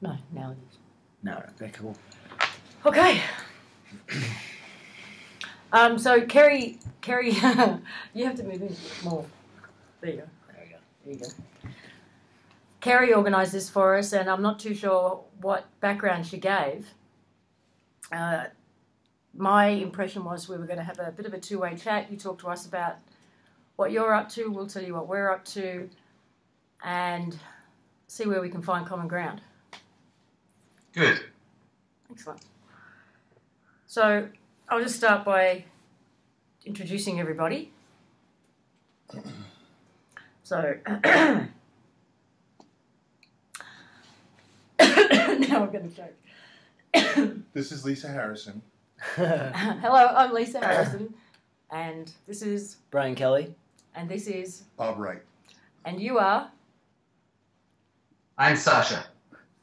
No, now it is. No, okay, cool. Okay. So Kerry, you have to move in more. There you go. There we go. There you go. Kerry organised this for us, and I'm not too sure what background she gave. My impression was we were going to have a bit of a two-way chat. You talk to us about what you're up to, we'll tell you what we're up to, and see where we can find common ground. Good. Excellent. So I'll just start by introducing everybody. So now I'm going to joke. This is Lisa Harrison. Hello, I'm Lisa Harrison, and this is Brian Kelly. And this is Bob Wright. And you are? I'm Sacha.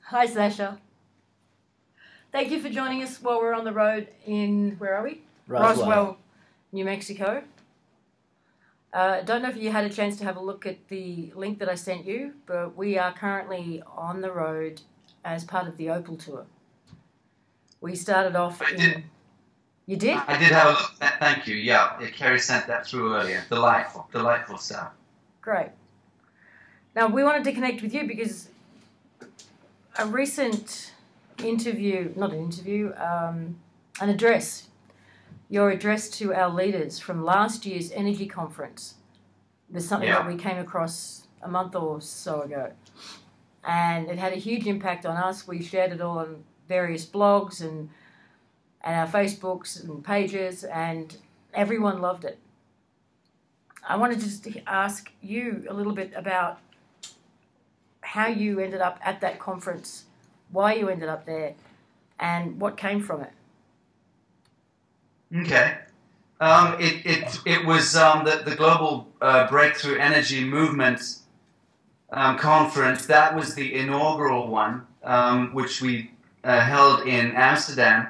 Hi, Sacha. Thank you for joining us while we're on the road in, where are we? Roswell, New Mexico. Don't know if you had a chance to have a look at the link that I sent you, but we are currently on the road as part of the Opal Tour. We started off in... You did? I did have a look. Thank you. Yeah, Kerry sent that through earlier. Delightful stuff. Great. Now, we wanted to connect with you because a recent interview, not an interview, an address, your address to our leaders from last year's energy conference was something that we came across a month or so ago. And it had a huge impact on us. We shared it all on various blogs and our Facebooks and pages, and everyone loved it. I wanted to just ask you a little bit about how you ended up at that conference, why you ended up there, and what came from it. Okay. It was the Global Breakthrough Energy Movement conference. That was the inaugural one, which we held in Amsterdam.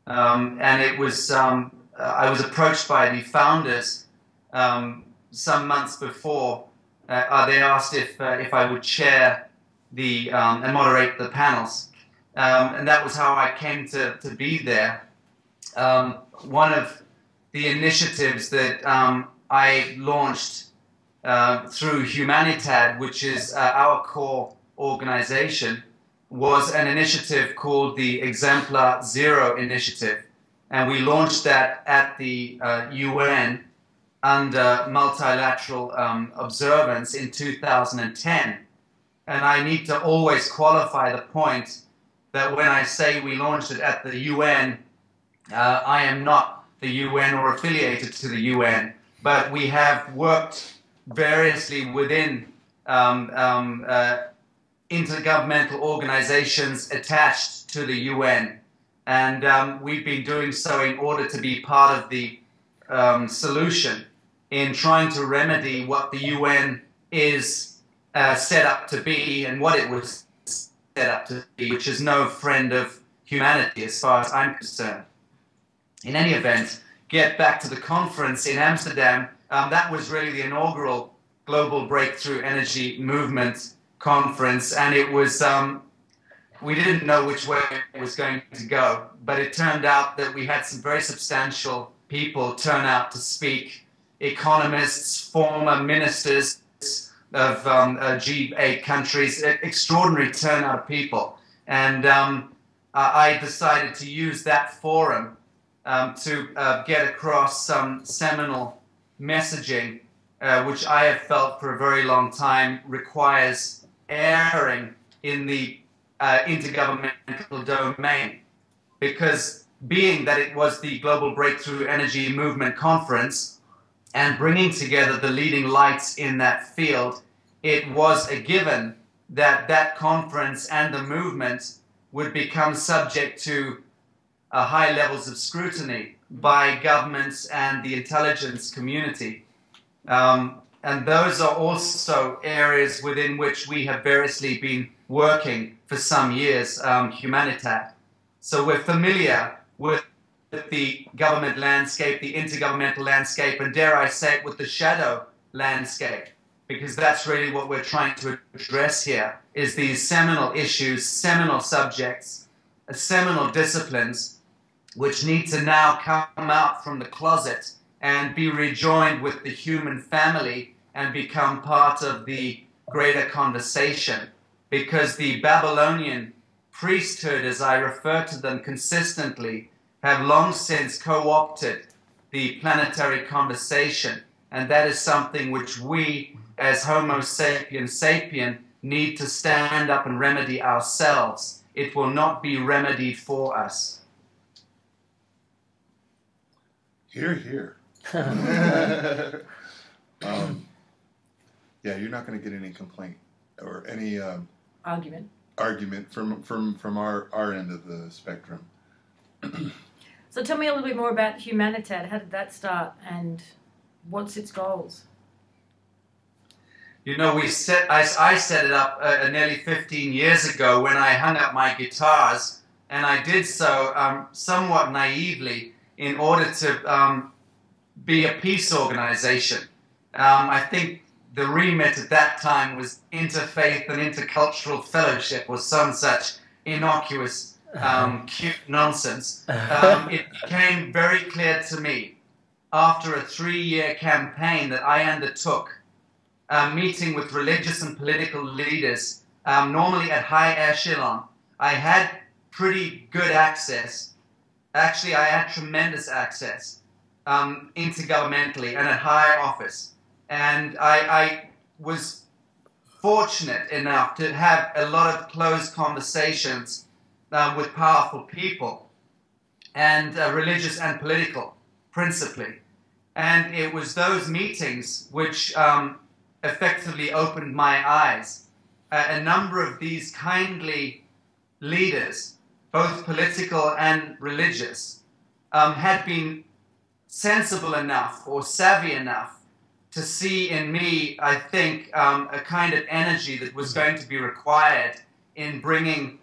And it was, I was approached by the founders some months before. They asked if I would chair and moderate the panels. And that was how I came to be there. One of the initiatives that I launched through Humanitad, which is our core organization, was an initiative called the Exemplar Zero Initiative. And we launched that at the UN under multilateral observance in 2010. And I need to always qualify the point that when I say we launched it at the UN, I am not the UN or affiliated to the UN, but we have worked variously within intergovernmental organizations attached to the UN. And we've been doing so in order to be part of the solution in trying to remedy what the UN is set up to be and what it was set up to be, which is no friend of humanity as far as I'm concerned. In any event, get back to the conference in Amsterdam. That was really the inaugural Global Breakthrough Energy Movement conference, and it was, we didn't know which way it was going to go, but it turned out that we had some very substantial people turn out to speak, economists, former ministers of G8 countries, extraordinary turnout of people. And I decided to use that forum to get across some seminal messaging, which I have felt for a very long time requires airing in the intergovernmental domain. Because being that it was the Global Breakthrough Energy Movement Conference and bringing together the leading lights in that field, it was a given that that conference and the movement would become subject to high levels of scrutiny by governments and the intelligence community. And those are also areas within which we have variously been working for some years, Humanitad. So we're familiar with the government landscape, the intergovernmental landscape, and dare I say it, with the shadow landscape, because that's really what we're trying to address here. is these seminal issues, seminal subjects, seminal disciplines, which need to now come out from the closet and be rejoined with the human family and become part of the greater conversation. Because the Babylonian priesthood, as I refer to them consistently, have long since co-opted the planetary conversation. And that is something which we, as Homo sapiens sapien, need to stand up and remedy ourselves. It will not be remedied for us. Hear, hear. Yeah, you're not going to get any complaint or any argument from our end of the spectrum. So tell me a little bit more about Humanitad. How did that start, and what's its goals? You know, I set it up nearly 15 years ago when I hung up my guitars, and I did so somewhat naively in order to be a peace organization. I think the remit at that time was interfaith and intercultural fellowship or some such innocuous, cute nonsense. It became very clear to me after a 3-year campaign that I undertook, meeting with religious and political leaders, normally at high echelon. I had pretty good access. Actually, I had tremendous access intergovernmentally and at high office. And I was fortunate enough to have a lot of close conversations with powerful people, and religious and political, principally. And it was those meetings which effectively opened my eyes. A number of these kindly leaders, both political and religious, had been sensible enough or savvy enough to see in me, I think, a kind of energy that was going to be required in bringing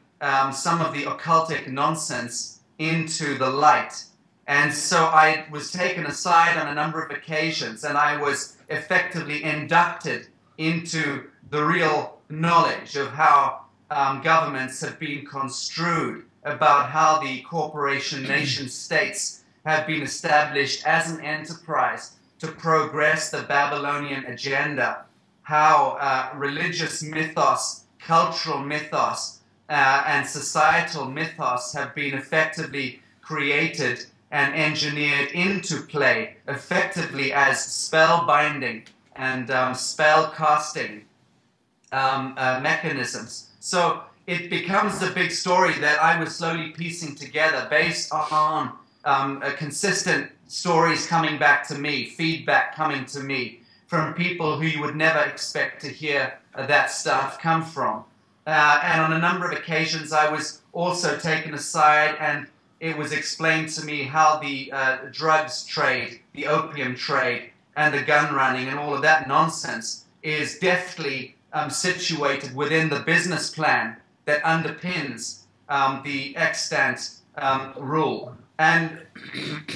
some of the occultic nonsense into the light. And so I was taken aside on a number of occasions, and I was effectively inducted into the real knowledge of how governments have been construed, about how the corporation nation states have been established as an enterprise to progress the Babylonian agenda, how religious mythos, cultural mythos, and societal mythos have been effectively created and engineered into play effectively as spell-binding and spell-casting mechanisms. So it becomes a big story that I was slowly piecing together based on consistent stories coming back to me, feedback coming to me from people who you would never expect to hear that stuff come from. And on a number of occasions I was also taken aside, and it was explained to me how the drugs trade, the opium trade, and the gun running and all of that nonsense is deftly situated within the business plan that underpins the extant rule. And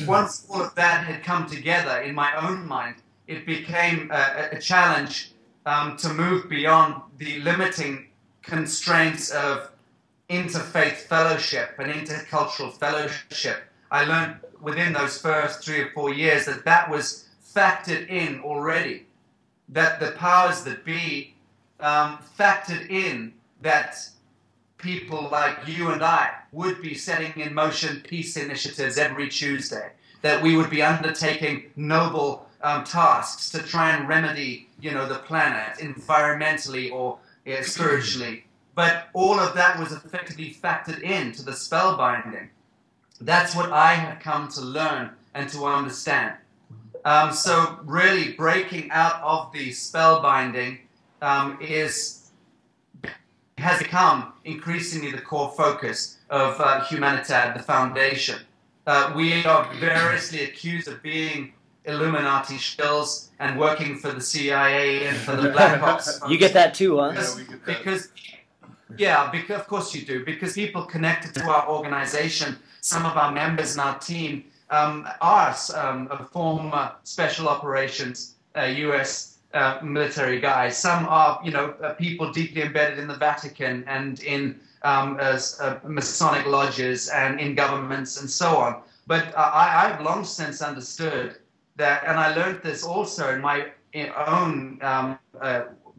once all of that had come together in my own mind, it became a challenge to move beyond the limiting constraints of interfaith fellowship and intercultural fellowship. I learned within those first 3 or 4 years that that was factored in already, that the powers that be factored in that people like you and I would be setting in motion peace initiatives every Tuesday, that we would be undertaking noble tasks to try and remedy, the planet environmentally or spiritually. But all of that was effectively factored into the spellbinding. That's what I have come to learn and to understand. So really breaking out of the spellbinding has become increasingly the core focus of Humanitad, the foundation. We are variously accused of being Illuminati shills and working for the CIA and for the Black Ops. You get that too, huh? Yeah, we get that. Because of course you do, because people connected to our organization, some of our members in our team are former special operations U.S. military guys. Some are, people deeply embedded in the Vatican and in Masonic lodges and in governments and so on. But I've long since understood that, and I learned this also in my own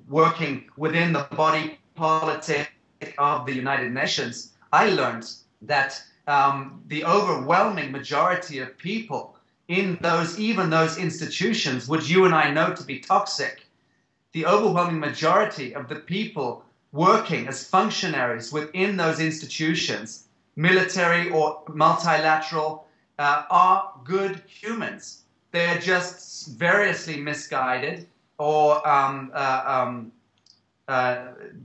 working within the body politic of the United Nations. I learned that the overwhelming majority of people in even those institutions, which you and I know to be toxic, the overwhelming majority of the people working as functionaries within those institutions, military or multilateral, are good humans. They're just variously misguided, or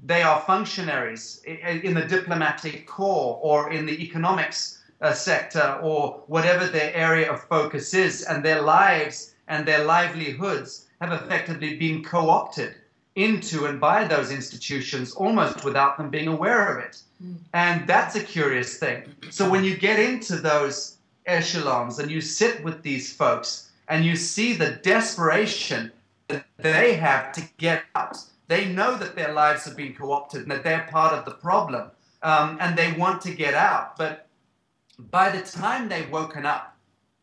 they are functionaries in the diplomatic corps or in the economics sector or whatever their area of focus is, and their lives and their livelihoods have effectively been co-opted into and by those institutions almost without them being aware of it. And that's a curious thing. So when you get into those echelons and you sit with these folks and you see the desperation that they have to get out, they know that their lives have been co-opted and that they're part of the problem, and they want to get out. But by the time they've woken up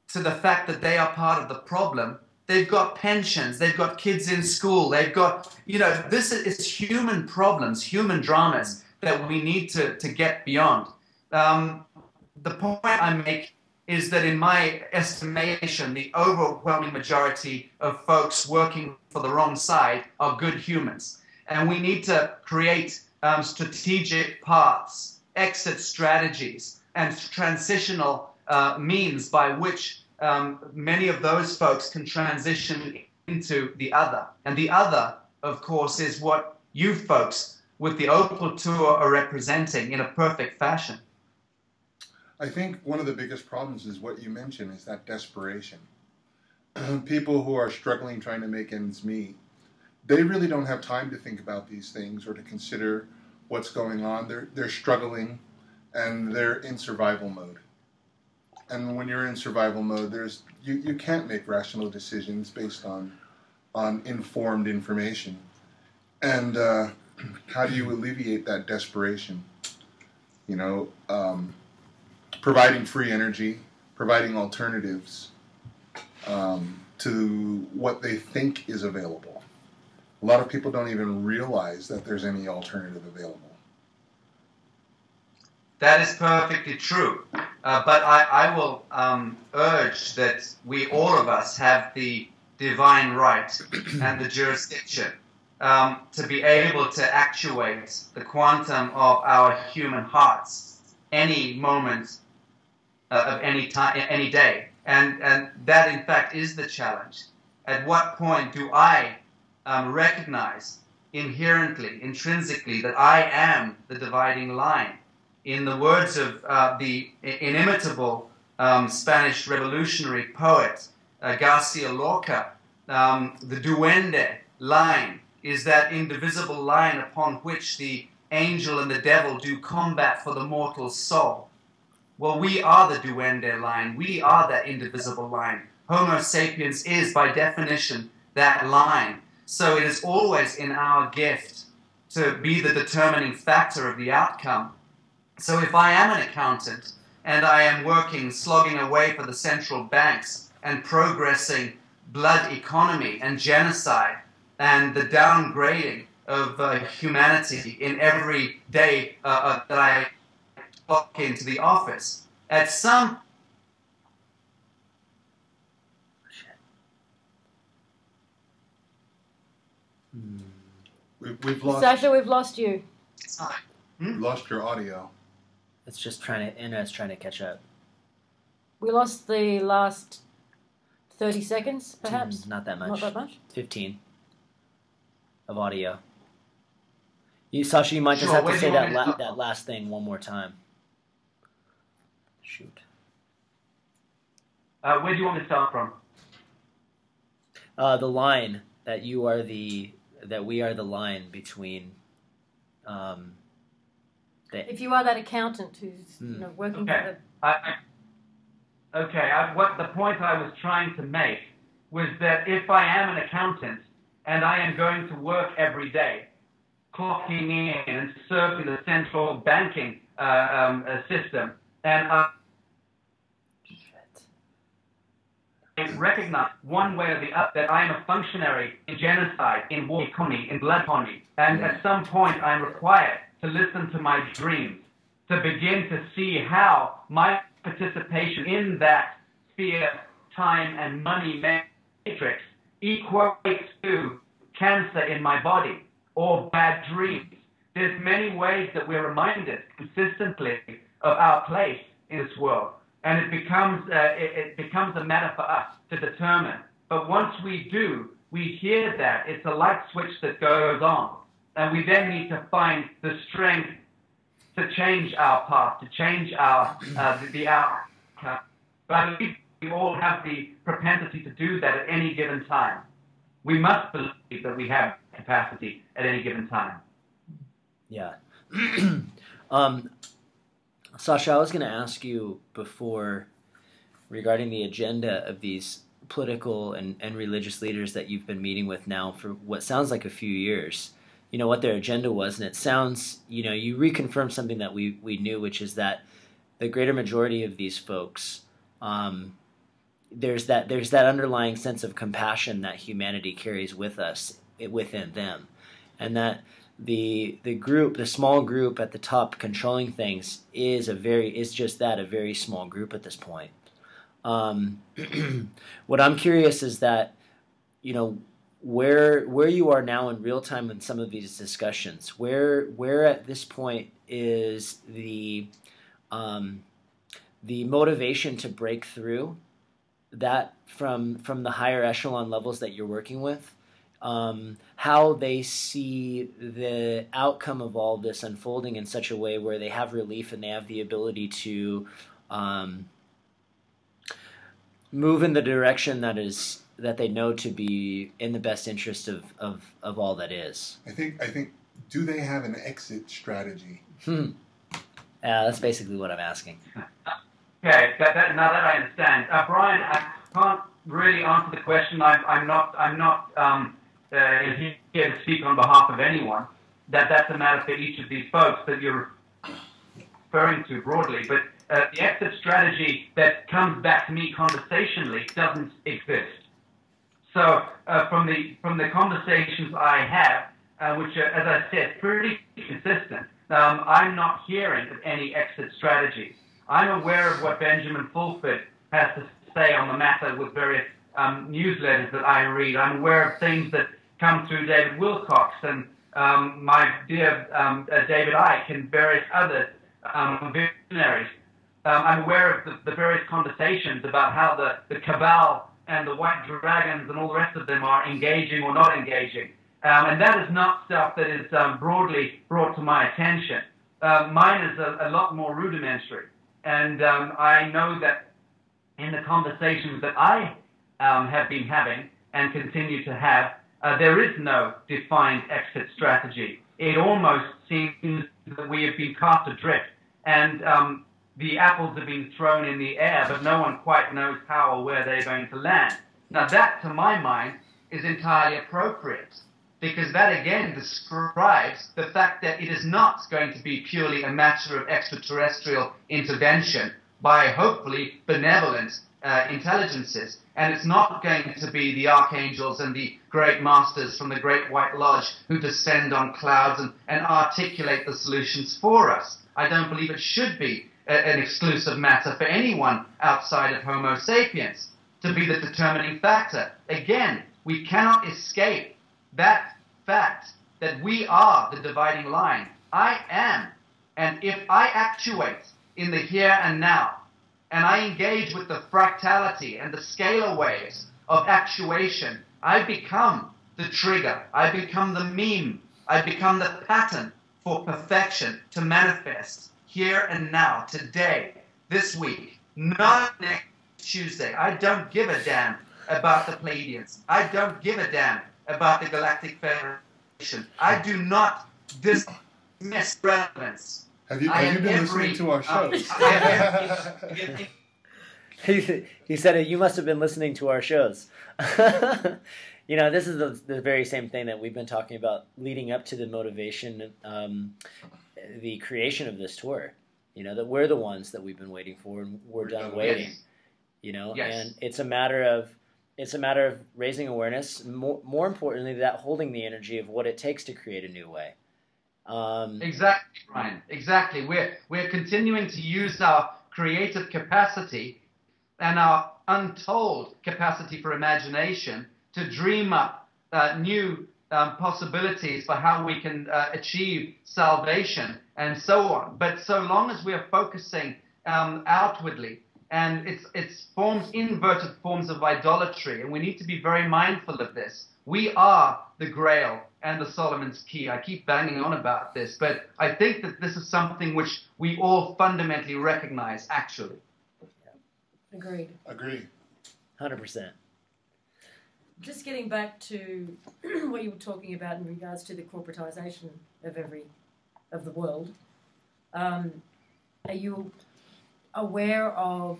to the fact that they are part of the problem, they've got pensions, they've got kids in school, they've got, this is human problems, human dramas that we need to get beyond. The point I make is that in my estimation, the overwhelming majority of folks working for the wrong side are good humans. And we need to create strategic paths, exit strategies, and transitional means by which many of those folks can transition into the other. And the other, of course, is what you folks with the Opal Tour are representing in a perfect fashion. I think one of the biggest problems is what you mentioned, is that desperation. People who are struggling trying to make ends meet, they really don't have time to think about these things or to consider what's going on. They're struggling, and they're in survival mode. And when you're in survival mode, you can't make rational decisions based on informed information. And how do you alleviate that desperation? Providing free energy, providing alternatives to what they think is available. A lot of people don't even realize that there's any alternative available. That is perfectly true. But I will urge that we, all of us, have the divine right and the jurisdiction to be able to actuate the quantum of our human hearts any moment of any time, any day. And that, in fact, is the challenge. At what point do I recognize inherently, intrinsically, that I am the dividing line? In the words of the inimitable Spanish revolutionary poet Garcia Lorca, the duende line is that indivisible line upon which the angel and the devil do combat for the mortal soul. Well, we are the duende line. We are that indivisible line. Homo sapiens is, by definition, that line. So it is always in our gift to be the determining factor of the outcome. So if I am an accountant and I am working, slogging away for the central banks and progressing blood economy and genocide and the downgrading of humanity in every day that I clock into the office, at some We've lost Sacha, we've lost you. We've lost your audio. It's just internet's trying to catch up. We lost the last 30 seconds, perhaps? Not that much. Not that much? 15 of audio. Sacha, you might just have to say that last thing one more time. Shoot. Where do you want me to start from? The line that we are the line between. If you are that accountant who's working for the... What the point I was trying to make was that if I am an accountant and I am going to work every day, clocking in and serving the central banking system, and I recognize one way or the other that I am a functionary in genocide, in war economy, in blood economy, and at some point I'm required to listen to my dreams, to begin to see how my participation in that sphere, time, and money matrix equates to cancer in my body or bad dreams. There's many ways that we're reminded consistently of our place in this world, and it becomes a matter for us to determine. But once we do, we hear that it's a light switch that goes on, and we then need to find the strength to change our path, to change our the outcome. But we all have the propensity to do that at any given time. We must believe that we have capacity at any given time. Yeah. Sacha, I was going to ask you before regarding the agenda of these political and religious leaders that you've been meeting with now for what sounds like a few years, you know, what their agenda was. And it sounds, you know, you reconfirmed something that we knew, which is that the greater majority of these folks, there's that underlying sense of compassion that humanity carries with us, within them. And that the small group at the top controlling things is just that, a very small group at this point. What I'm curious is that, you know, where you are now in real time in some of these discussions, where at this point is the motivation to break through that from the higher echelon levels that you're working with, how they see the outcome of all this unfolding in such a way where they have relief and they have the ability to move in the direction that they know to be in the best interest of all that is. I think do they have an exit strategy? Yeah, that's basically what I'm asking. Okay, now that I understand, Brian, I can't really answer the question. I'm not here to speak on behalf of anyone. That's a matter for each of these folks that you're referring to broadly. But the exit strategy that comes back to me conversationally doesn't exist. So from the conversations I have, which are, as I said, pretty consistent, I'm not hearing of any exit strategies. I'm aware of what Benjamin Fulford has to say on the matter with various newsletters that I read. I'm aware of things that come through David Wilcox and my dear David Icke and various other visionaries. I'm aware of the various conversations about how the cabal and the white dragons and all the rest of them are engaging or not engaging. And that is not stuff that is broadly brought to my attention. Mine is a lot more rudimentary. And I know that in the conversations that I have been having and continue to have, there is no defined exit strategy. It almost seems that we have been cast adrift, and the apples have been thrown in the air, but no one quite knows how or where they're going to land. Now that, to my mind, is entirely appropriate, because that again describes the fact that it is not going to be purely a matter of extraterrestrial intervention by hopefully benevolent intelligences, and it's not going to be the archangels and the great masters from the Great White Lodge who descend on clouds and articulate the solutions for us. I don't believe it should be an exclusive matter for anyone outside of Homo sapiens to be the determining factor. Again, we cannot escape that fact that we are the dividing line. I am. And if I actuate in the here and now, and I engage with the fractality and the scalar waves of actuation, I become the trigger. I become the meme. I become the pattern for perfection to manifest here and now, today, this week, not next Tuesday. I don't give a damn about the Pleiadians. I don't give a damn about the Galactic Federation. I do not dismiss relevance. Have you been listening to our shows? He said, you must have been listening to our shows. This is the very same thing that we've been talking about leading up to the motivation, the creation of this tour. That we're the ones that we've been waiting for, and we're done waiting. Yes. And it's a matter of raising awareness. More importantly, that holding the energy of what it takes to create a new way. Exactly, Ryan. Exactly. We're continuing to use our creative capacity and our untold capacity for imagination to dream up new possibilities for how we can achieve salvation and so on. But so long as we are focusing outwardly, and it's inverted forms of idolatry, and we need to be very mindful of this. We are the Grail and the Solomon's Key. I keep banging on about this, but I think that this is something which we all fundamentally recognize, actually. Agreed. 100%. Just getting back to what you were talking about in regards to the corporatization of the world, are you aware of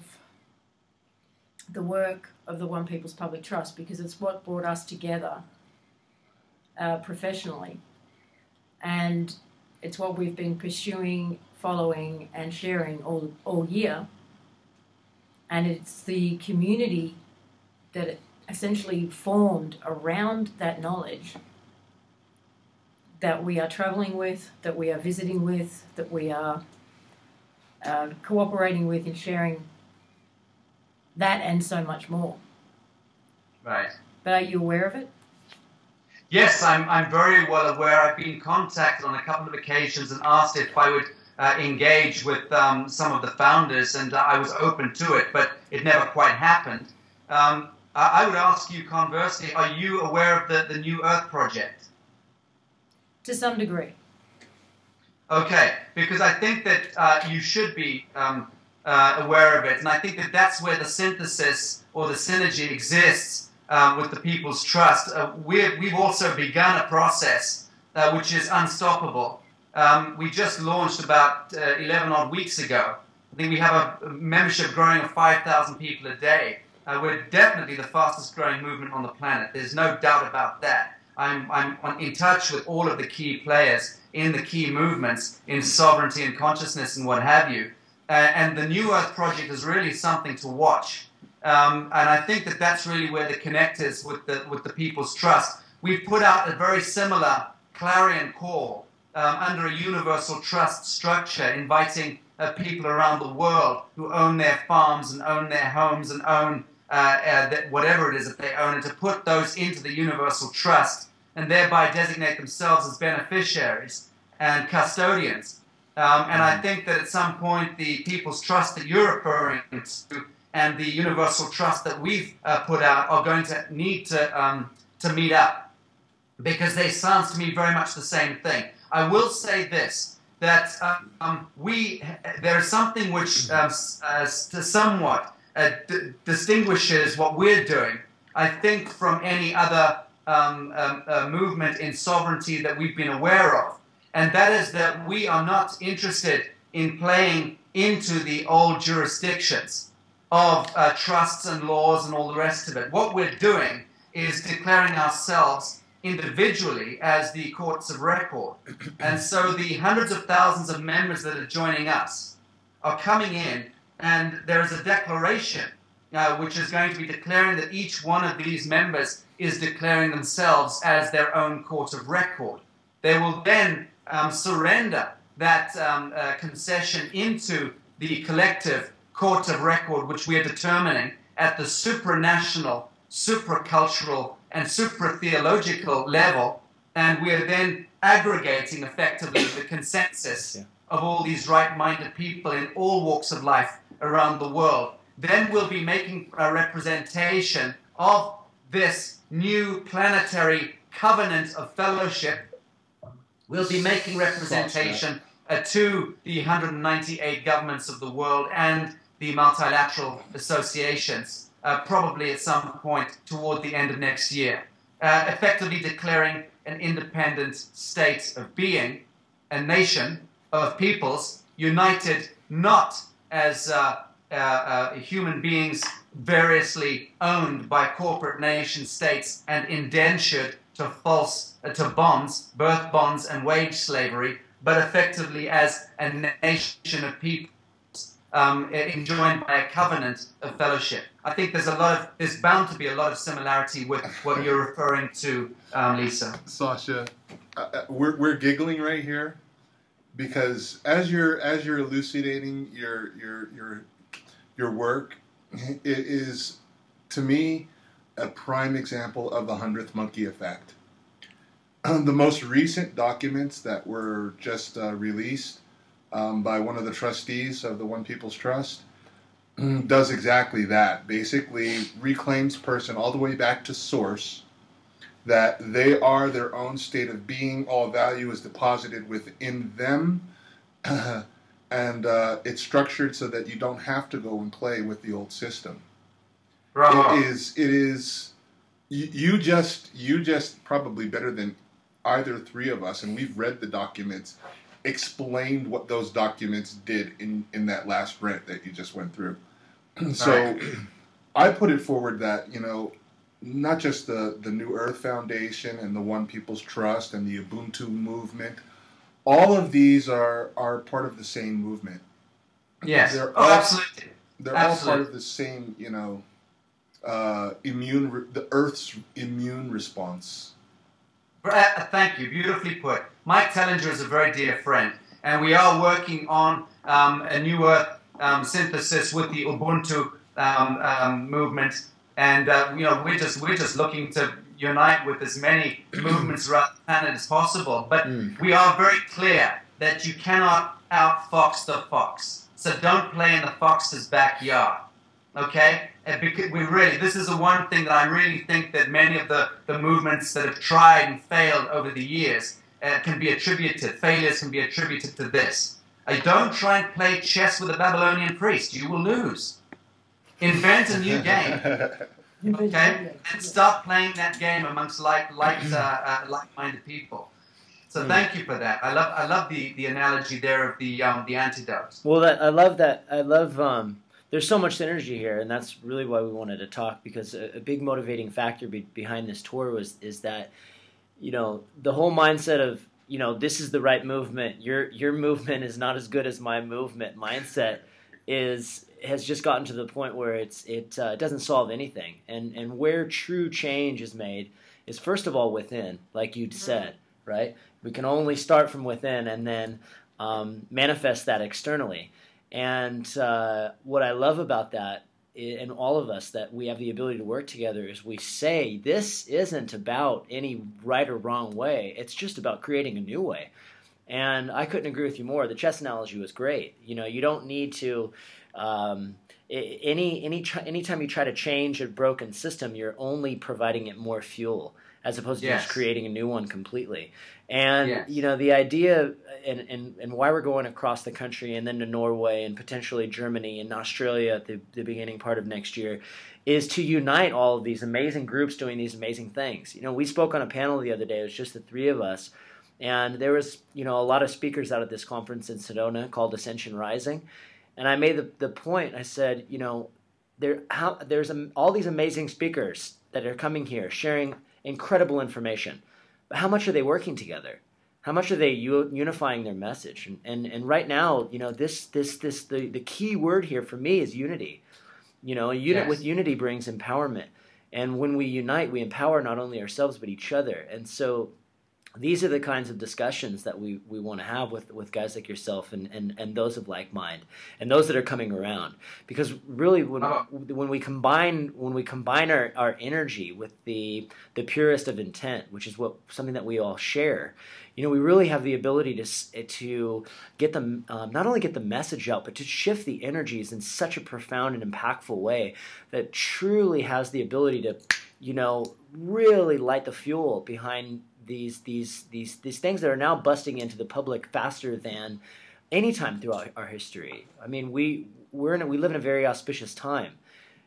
the work of the One People's Public Trust? Because it's what brought us together professionally, and it's what we've been pursuing, following, and sharing all year. And it's the community that essentially formed around that knowledge that we are traveling with, that we are visiting with, that we are cooperating with and sharing that and so much more. Right. But are you aware of it? Yes, I'm very well aware. I've been contacted on a couple of occasions and asked if I would engage with some of the founders, and I was open to it, but it never quite happened. I would ask you, conversely, are you aware of the New Earth Project? To some degree. Okay, because I think that you should be aware of it, and I think that that's where the synthesis or the synergy exists with the People's Trust. We've also begun a process which is unstoppable. We just launched about 11 odd weeks ago. I think we have a membership growing of 5,000 people a day. We're definitely the fastest growing movement on the planet. There's no doubt about that. I'm in touch with all of the key players in the key movements in sovereignty and consciousness and what have you. And the New Earth Project is really something to watch. And I think that that's really where the connect is with the People's Trust. We've put out a very similar clarion call under a universal trust structure, inviting people around the world who own their farms and own their homes and own whatever it is that they own, and to put those into the universal trust and thereby designate themselves as beneficiaries and custodians. And I think that at some point the People's Trust that you're referring to and the universal trust that we've put out are going to need to meet up, because they sound to me very much the same thing. I will say this, that there is something which somewhat distinguishes what we're doing, I think, from any other movement in sovereignty that we've been aware of. And that is that we are not interested in playing into the old jurisdictions of trusts and laws and all the rest of it. What we're doing is declaring ourselves individually as the courts of record. And so the hundreds of thousands of members that are joining us are coming in, and there is a declaration which is going to be declaring that each one of these members is declaring themselves as their own court of record. They will then surrender that concession into the collective court of record, which we are determining at the supranational, supracultural, and supra-theological level, and we are then aggregating effectively the consensus of all these right-minded people in all walks of life around the world. Then we'll be making a representation of this new planetary covenant of fellowship. We'll be making representation to the 198 governments of the world and the multilateral associations, probably at some point toward the end of next year, effectively declaring an independent state of being, a nation of peoples united not as human beings variously owned by corporate nation states and indentured to bonds, birth bonds and wage slavery, but effectively as a nation of people enjoined by a covenant of fellowship. I think there's bound to be a lot of similarity with what you're referring to, Lisa. Sacha, we're giggling right here because as you're elucidating your work, it is, to me, a prime example of the 100th monkey effect. The most recent documents that were just released by one of the trustees of the One People's Trust does exactly that. Basically reclaims person all the way back to source, that they are their own state of being, all value is deposited within them, and it's structured so that you don't have to go and play with the old system. Bravo. It is you just probably better than either three of us, and we've read the documents, explained what those documents did in that last rant that you just went through. So right. I put it forward that, not just the New Earth Foundation and the One People's Trust and the Ubuntu movement, all of these are part of the same movement. Yes. Absolutely. They're Absolutely. all part of the same, the Earth's immune response. Thank you. Beautifully put. Mike Tellinger is a very dear friend, and we are working on a New Earth synthesis with the Ubuntu movement, and we're just looking to unite with as many movements around the planet as possible. But we are very clear that you cannot outfox the fox. So don't play in the fox's backyard. Okay? And because this is the one thing that I really think that many of the movements that have tried and failed over the years failures can be attributed to this. Don't try and play chess with a Babylonian priest. You will lose. Invent a new game. Okay? And start playing that game amongst like-minded people. So thank you for that. I love the analogy there of the antidote. Well, I love that. I love there's so much synergy here, and that's really why we wanted to talk, because a big motivating factor behind this tour is that, the whole mindset of, this is the right movement, your movement is not as good as my movement mindset has just gotten to the point where it doesn't solve anything. And where true change is made is, first of all, within, like you'd said, right? We can only start from within and then manifest that externally. And what I love about that, and all of us, that we have the ability to work together, is we say this isn't about any right or wrong way. It's just about creating a new way. And I couldn't agree with you more. The chess analogy was great. You don't need to. Anytime you try to change a broken system, you're only providing it more fuel, as opposed to just creating a new one completely. And the idea and why we're going across the country and then to Norway and potentially Germany and Australia at the beginning part of next year is to unite all of these amazing groups doing these amazing things. We spoke on a panel the other day. It was just the three of us, and there was a lot of speakers out at this conference in Sedona called Ascension Rising, and I made the point. I said, there's all these amazing speakers that are coming here sharing incredible information. But how much are they working together? How much are they unifying their message? And right now, the key word here for me is unity. With unity brings empowerment. And when we unite, we empower not only ourselves but each other. And so these are the kinds of discussions that we want to have with guys like yourself and those of like mind and those that are coming around. Because really, when we combine our energy with the purest of intent, which is something that we all share, we really have the ability to get them not only get the message out, but to shift the energies in such a profound and impactful way that truly has the ability to really light the fuel behind these things that are now busting into the public faster than any time throughout our history. I mean, we live in a very auspicious time,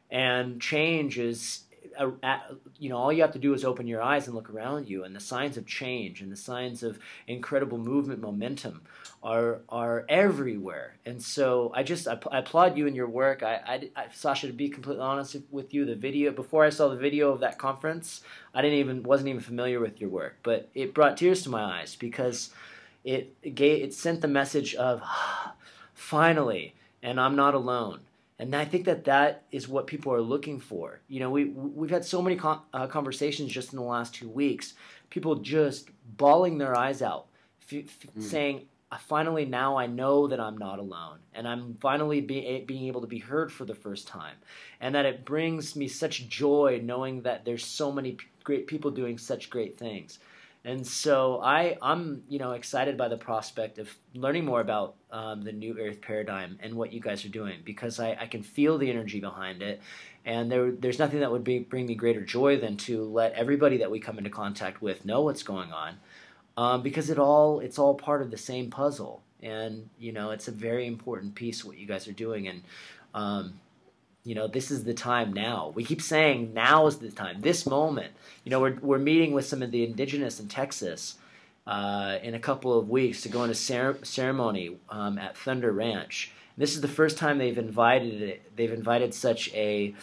and change is all you have to do is open your eyes and look around you, and the signs of change and the signs of incredible movement momentum are everywhere. And so I applaud you and your work. Sacha, to be completely honest with you, the video, before I saw the video of that conference, wasn't even familiar with your work, but it brought tears to my eyes because it sent the message of finally, and I'm not alone. And I think that is what people are looking for. We've had so many conversations just in the last 2 weeks, people just bawling their eyes out, saying, finally now I know that I'm not alone, and I'm finally being able to be heard for the first time, and that it brings me such joy knowing that there's so many great people doing such great things. And so I'm excited by the prospect of learning more about the New Earth paradigm and what you guys are doing, because I can feel the energy behind it, and there's nothing that would bring me greater joy than to let everybody that we come into contact with know what's going on, because it's all part of the same puzzle, and it's a very important piece what you guys are doing, and this is the time now. We keep saying now is the time, this moment. We're meeting with some of the indigenous in Texas in a couple of weeks to go into ceremony at Thunder Ranch. This is the first time they've invited such a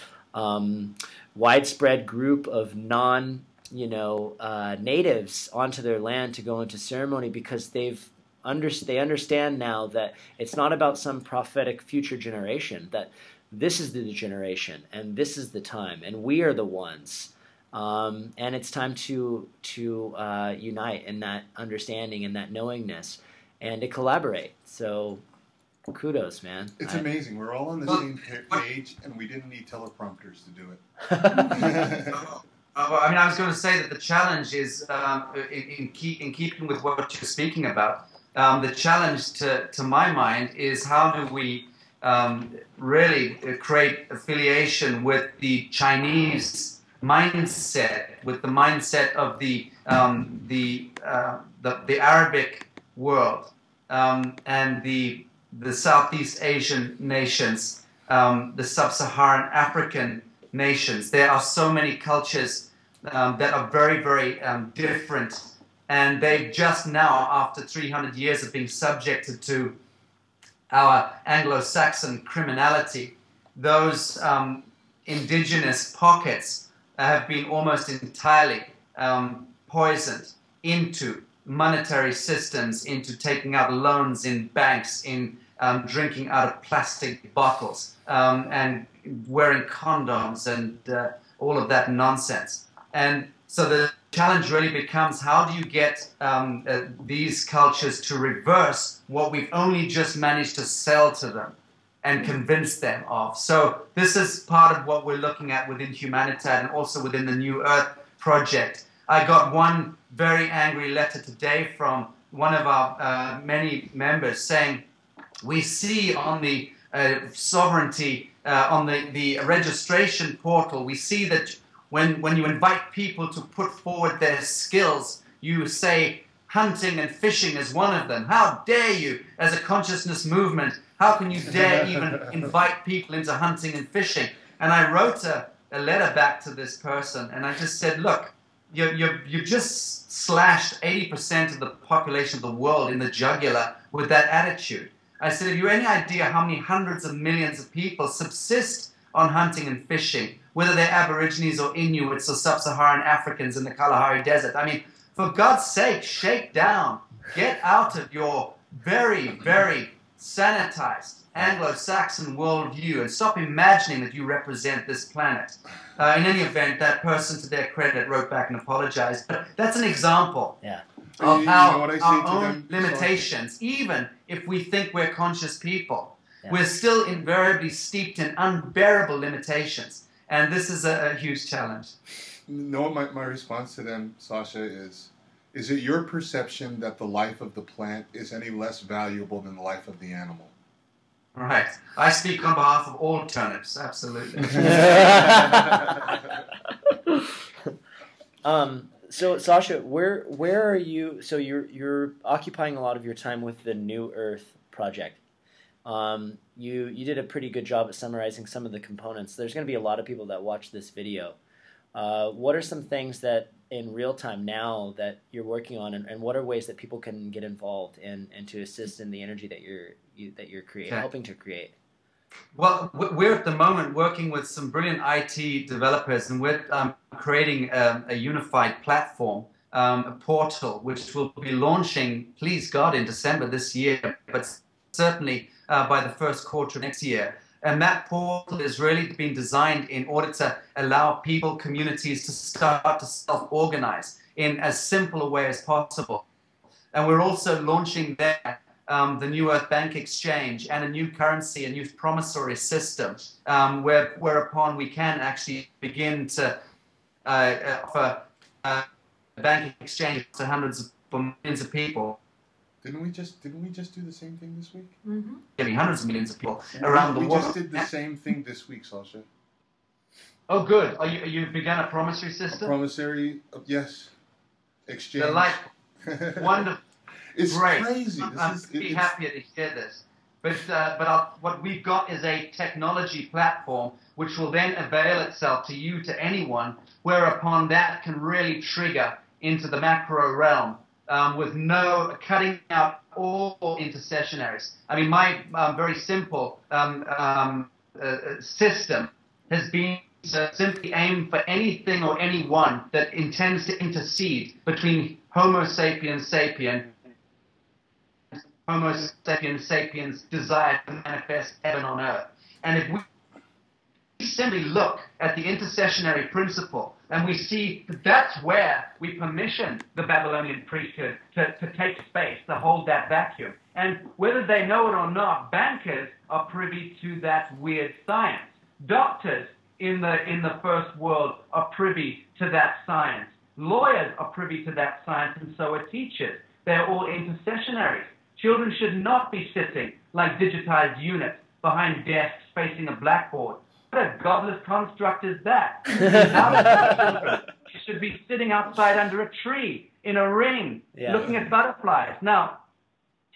widespread group of natives onto their land to go into ceremony, because they understand now that it's not about some prophetic future generation, that this is the generation, and this is the time, and we are the ones, and it's time to unite in that understanding and that knowingness, and to collaborate. So, kudos, man. It's amazing. We're all on the same page, and we didn't need teleprompters to do it. I was going to say that the challenge is, in keeping with what you're speaking about, the challenge to my mind is how do we really create affiliation with the Chinese mindset, with the mindset of the Arabic world, and the Southeast Asian nations, the Sub-Saharan African nations. There are so many cultures that are very, very different, and they've just now, after 300 years of being subjected to our Anglo-Saxon criminality, those indigenous pockets have been almost entirely poisoned into monetary systems, into taking out loans in banks, in drinking out of plastic bottles, and wearing condoms, and all of that nonsense. And so the challenge really becomes, how do you get these cultures to reverse what we've only just managed to sell to them and convince them of? So this is part of what we're looking at within Humanitat, and also within the New Earth Project. I got one very angry letter today from one of our many members saying, we see on the sovereignty, on the registration portal, we see that when you invite people to put forward their skills, you say hunting and fishing is one of them. How dare you, as a consciousness movement, how can you dare even invite people into hunting and fishing? And I wrote a letter back to this person, and I just said, look, you just slashed 80% of the population of the world in the jugular with that attitude. I said, have you any idea how many hundreds of millions of people subsist on hunting and fishing, whether they're Aborigines or Inuits or Sub-Saharan Africans in the Kalahari Desert? I mean, for God's sake, shake down. Get out of your very, very sanitized Anglo-Saxon worldview and stop imagining that you represent this planet. In any event, that person, to their credit, wrote back and apologized. But that's an example of how our own limitations, even if we think we're conscious people, we're still invariably steeped in unbearable limitations. And this is a huge challenge. No, my response to them, Sacha, is it your perception that the life of the plant is any less valuable than the life of the animal? Right. I speak on behalf of all turnips, absolutely. So Sacha, where are you? So you're occupying a lot of your time with the New Earth Project. You did a pretty good job at summarizing some of the components. There's going to be a lot of people that watch this video What are some things that in real time now that you're working on, and what are ways that people can get involved and to assist in the energy that you're creating, helping to create? Well, we're at the moment working with some brilliant IT developers, and we're creating a unified platform, a portal, which will be launching, please God, in December this year, but certainly by the first quarter of next year. And that portal is really being designed in order to allow people, communities to start to self-organize in as simple a way as possible. And we're also launching there the New Earth Bank Exchange and a new currency, a new promissory system, whereupon we can actually begin to offer banking exchange to hundreds of millions of people. Didn't we just do the same thing this week? Mm-hmm. Getting hundreds of millions of people around the world. We just did the same thing this week, Sacha. Oh, good. You've begun a promissory system? Promissory, yes. Exchange. Wonderful. It's great. Crazy. I'm pretty happy to hear this. But what we've got is a technology platform which will then avail itself to you, to anyone, whereupon that can really trigger into the macro realm with no cutting out all intercessionaries. I mean, my very simple system has been to simply aim for anything or anyone that intends to intercede between Homo sapiens sapien, Homo sapiens sapiens' desire to manifest heaven on earth. And if we simply look at the intercessionary principle and we see that that's where we permission the Babylonian priesthood to take space, to hold that vacuum. And whether they know it or not, bankers are privy to that weird science. Doctors in the first world are privy to that science. Lawyers are privy to that science, and so are teachers. They're all intercessionaries. Children should not be sitting like digitized units behind desks facing a blackboard. What a godless construct is that? You should be sitting outside under a tree, in a ring, looking at butterflies. Now,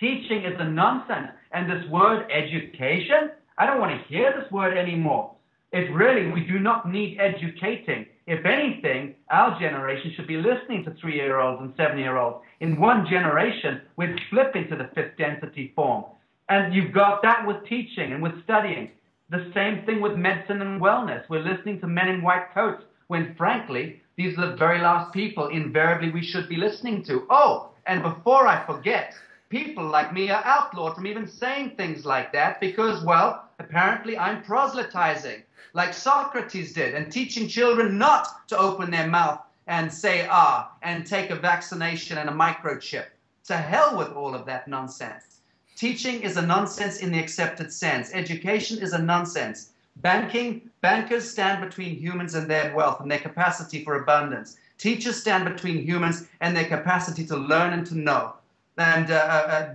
teaching is a nonsense. And this word education, I don't want to hear this word anymore. We do not need educating. If anything, our generation should be listening to 3-year-olds and 7-year-olds. In one generation, we'd flip into the fifth density form. And you've got that with teaching and with studying. The same thing with medicine and wellness. We're listening to men in white coats when, frankly, these are the very last people invariably we should be listening to. Oh, and before I forget, people like me are outlawed from even saying things like that because, well, apparently I'm proselytizing, like Socrates did, and teaching children not to open their mouth and say ah, and take a vaccination and a microchip. To hell with all of that nonsense. Teaching is a nonsense in the accepted sense. Education is a nonsense. Bankers stand between humans and their wealth and their capacity for abundance. Teachers stand between humans and their capacity to learn and to know. And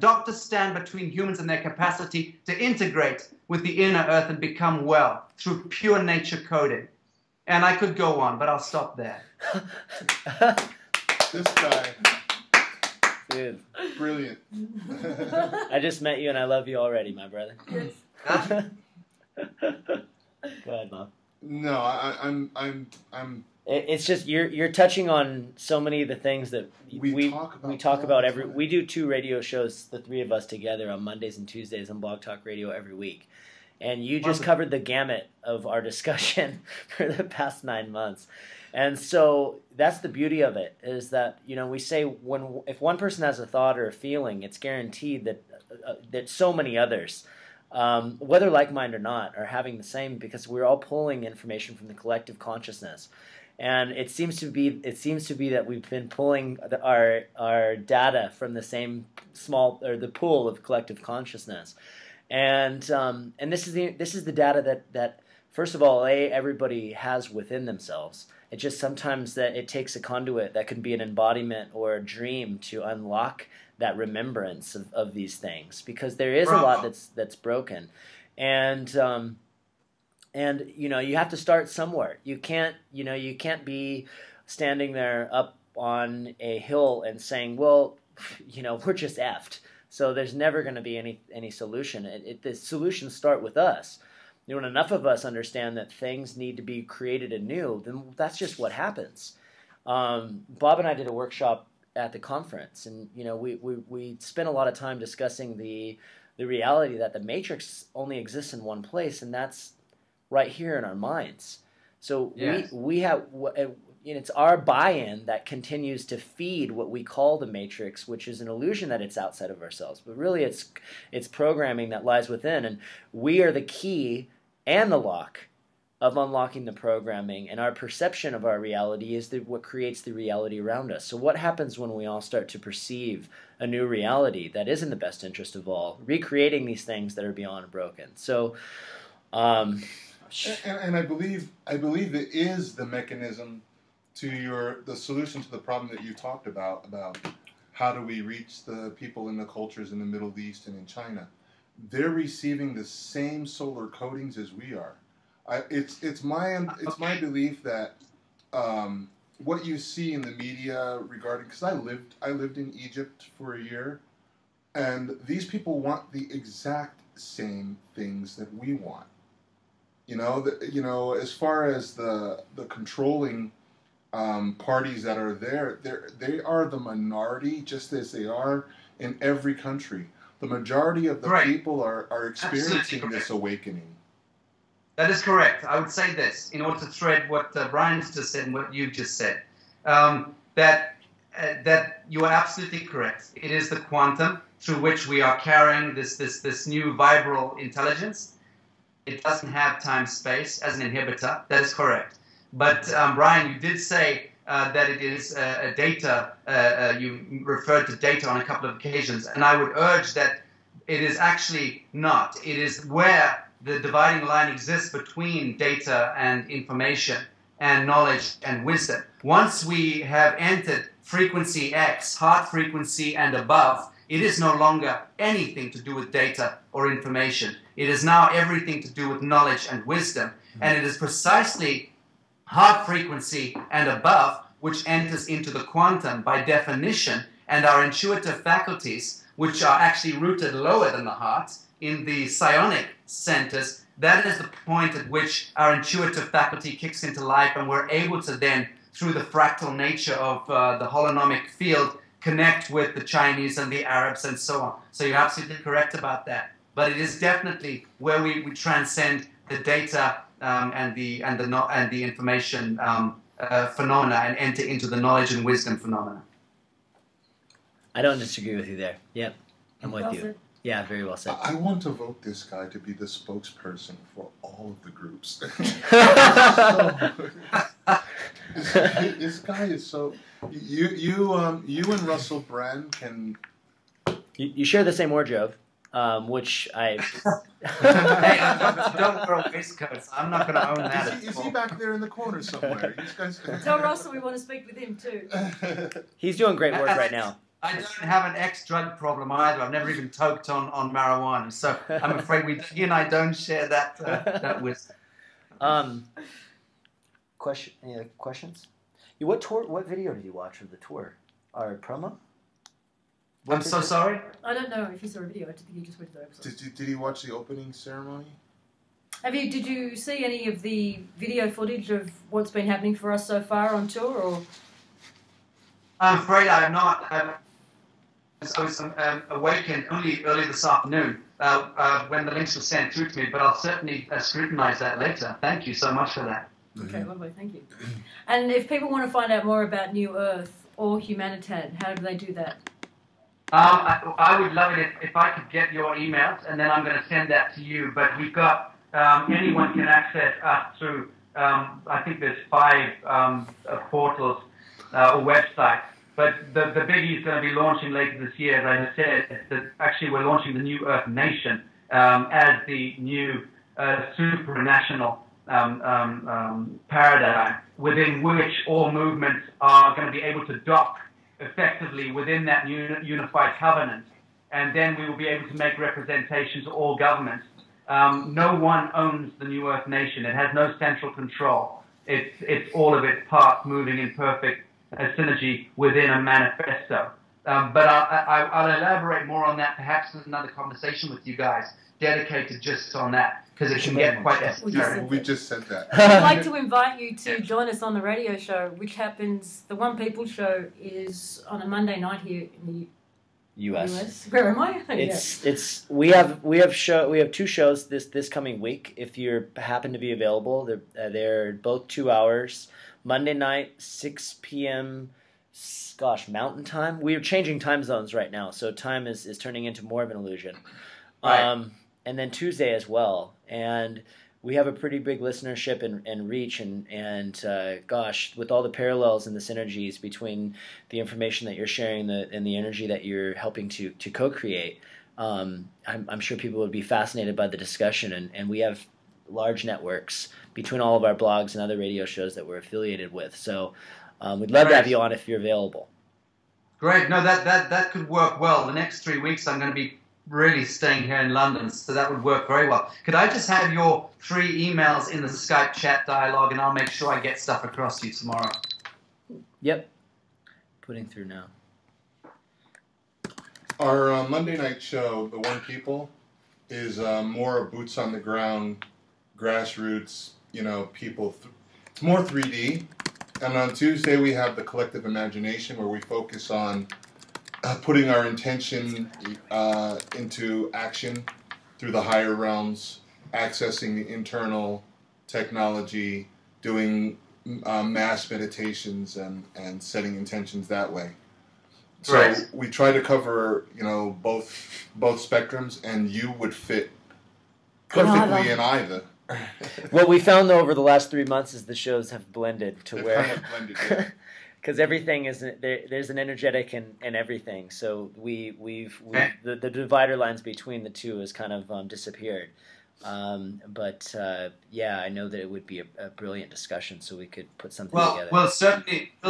doctors stand between humans and their capacity to integrate with the inner earth and become well through pure nature coding. And I could go on, but I'll stop there. This guy. Dude. Brilliant. I just met you and I love you already, my brother. Yes. Go ahead, Mom. No, I'm It's just you're touching on so many of the things that we talk about every. We do 2 radio shows, the 3 of us together, on Mondays and Tuesdays on Blog Talk Radio every week, and you just covered the gamut of our discussion for the past 9 months, and so that's the beauty of it, is that we say if one person has a thought or a feeling, it's guaranteed that so many others, whether like-minded or not, are having the same, because we're all pulling information from the collective consciousness. And it seems to be that we've been pulling our data from the same the pool of collective consciousness, and this is the data that first of all everybody has within themselves. It's just sometimes that it takes a conduit that can be an embodiment or a dream to unlock that remembrance of these things, because there is a lot that's broken, and you have to start somewhere. You can't be standing there up on a hill and saying, well, we're just effed, so there's never going to be any solution. The solutions start with us. when enough of us understand that things need to be created anew, then that's just what happens. Bob and I did a workshop at the conference, and we spent a lot of time discussing the reality that the matrix only exists in one place, and that's right here in our minds. So yes. we have, it's our buy-in that continues to feed what we call the matrix, which is an illusion that it's outside of ourselves, but really it's programming that lies within, and we are the key and the lock of unlocking the programming, and our perception of our reality is what creates the reality around us. So what happens when we all start to perceive a new reality that is in the best interest of all, recreating these things that are beyond broken? So, and I believe it is the mechanism to the solution to the problem that you talked about how do we reach the people in the cultures in the Middle East and in China. They're receiving the same solar coatings as we are. It's my belief that what you see in the media regarding, because I lived in Egypt for a year, and these people want the exact same things that we want. As far as the controlling parties that are there, they are the minority, just as they are in every country. The majority of the people are experiencing this awakening. That is correct. I would say this, in order to thread what Brian's just said and what you've just said, that you are absolutely correct. It is the quantum through which we are carrying this new vibral intelligence. It doesn't have time-space as an inhibitor. That is correct. But Brian, you did say that it is a data. You referred to data on a couple of occasions, and I would urge that it is actually not. It is where the dividing line exists between data and information and knowledge and wisdom. Once we have entered frequency X, heart frequency and above, it is no longer anything to do with data or information. It is now everything to do with knowledge and wisdom. And it is precisely heart frequency and above which enters into the quantum by definition, and our intuitive faculties, which are actually rooted lower than the heart, in the psionic centers. That is the point at which our intuitive faculty kicks into life, and we're able to then, through the fractal nature of the holonomic field, connect with the Chinese and the Arabs and so on. So you're absolutely correct about that. But it is definitely where we transcend the data and the information phenomena and enter into the knowledge and wisdom phenomena. I don't disagree with you there. Yep, I'm with you. Yeah, very well said. I want to vote this guy to be the spokesperson for all of the groups. This guy is so. You and Russell Brand can. You share the same wardrobe, which I. Hey, don't wear a waistcoat. I'm not going to own that. Is he back there in the corner somewhere? These guys... Tell Russell we want to speak with him too. He's doing great work right now. I don't have an ex-drug problem either. I've never even toked on marijuana, so I'm afraid he and I don't share that wisdom. Questions? What video did you watch of the tour? Our promo? I'm so sorry? I don't know if you saw a video. I think you just went to the episode. Did you watch the opening ceremony? Did you see any of the video footage of what's been happening for us so far on tour? Or I'm afraid I have not. I was awakened only early this afternoon when the links were sent through to me, but I'll certainly scrutinize that later. Thank you so much for that. Okay, lovely, thank you. And if people want to find out more about New Earth or Humanitan, how do they do that? I would love it if I could get your emails, and then I'm going to send that to you. But we've got, anyone can access us through, I think there's 5 portals or websites. But the biggie is going to be launching later this year, as I said. That actually we're launching the New Earth Nation as the new supranational paradigm within which all movements are going to be able to dock effectively within that unified covenant. And then we will be able to make representation to all governments. No one owns the New Earth Nation. It has no central control. It's all of its parts moving in perfect synergy within a manifesto. But I'll elaborate more on that perhaps in another conversation with you guys. dedicated just on that, because it can get quite esoteric. We just said that. I'd like to invite you to join us on the radio show, which happens. The One People show is on a Monday night here in the US. Where am I? We have two shows this coming week. If you happen to be available, they're both 2 hours. Monday night, 6 p.m. Mountain time. We are changing time zones right now, so time is turning into more of an illusion. Right. And then Tuesday as well. And we have a pretty big listenership and reach, and with all the parallels and the synergies between the information that you're sharing and the energy that you're helping to co-create, I'm sure people would be fascinated by the discussion. And we have large networks between all of our blogs and other radio shows that we're affiliated with. So we'd love to have you on if you're available. Great. No, that could work well. The next 3 weeks I'm going to be really staying here in London, so that would work very well. Could I just have your 3 emails in the Skype chat dialogue, and I'll make sure I get stuff across to you tomorrow? Yep. Putting through now. Our Monday night show, The One People, is more boots on the ground, grassroots, people. It's more 3D. And on Tuesday we have the Collective Imagination, where we focus on putting our intention into action through the higher realms, accessing the internal technology, doing mass meditations and setting intentions that way. So right. We try to cover, both spectrums, and you would fit perfectly in either. What we found though over the last 3 months is the shows have blended to where. Kind of blended, yeah. Because everything is there's an energetic in everything, so the divider lines between the two has kind of disappeared. But I know that it would be a brilliant discussion, so we could put something together. We'll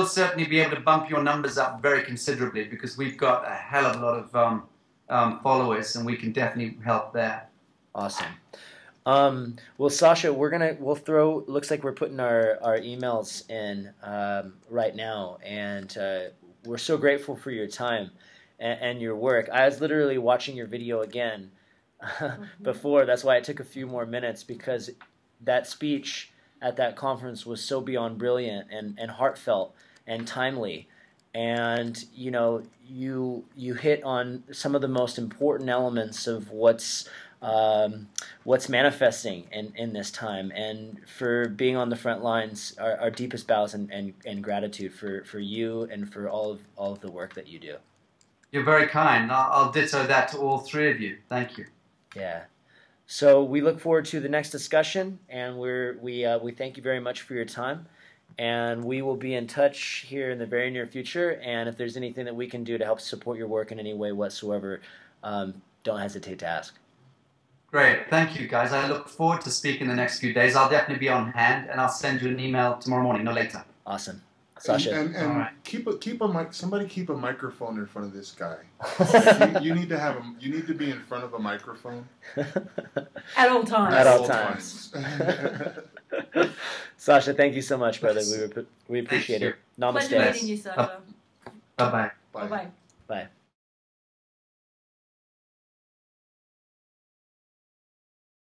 certainly be able to bump your numbers up very considerably, because we've got a hell of a lot of followers, and we can definitely help there. Awesome. Well, Sacha, looks like we're putting our emails in right now, and we're so grateful for your time and your work. I was literally watching your video again before. That's why it took a few more minutes, because that speech at that conference was so beyond brilliant and heartfelt and timely. And you hit on some of the most important elements of what's manifesting in this time, and for being on the front lines, our deepest bows and gratitude for you and for all of the work that you do. You're very kind. I'll ditto that to all 3 of you. Thank you. Yeah. So we look forward to the next discussion, and we thank you very much for your time, and we will be in touch here in the very near future. And if there's anything that we can do to help support your work in any way whatsoever, don't hesitate to ask. Great. Thank you, guys. I look forward to speaking the next few days. I'll definitely be on hand, and I'll send you an email tomorrow morning, no later. Awesome. Sacha. And right. somebody keep a microphone in front of this guy. you need to be in front of a microphone. At all times. At all times. Sacha, thank you so much, brother. We appreciate it. Namaste. Pleasure meeting you, Sacha. Bye-bye. Bye-bye. Bye.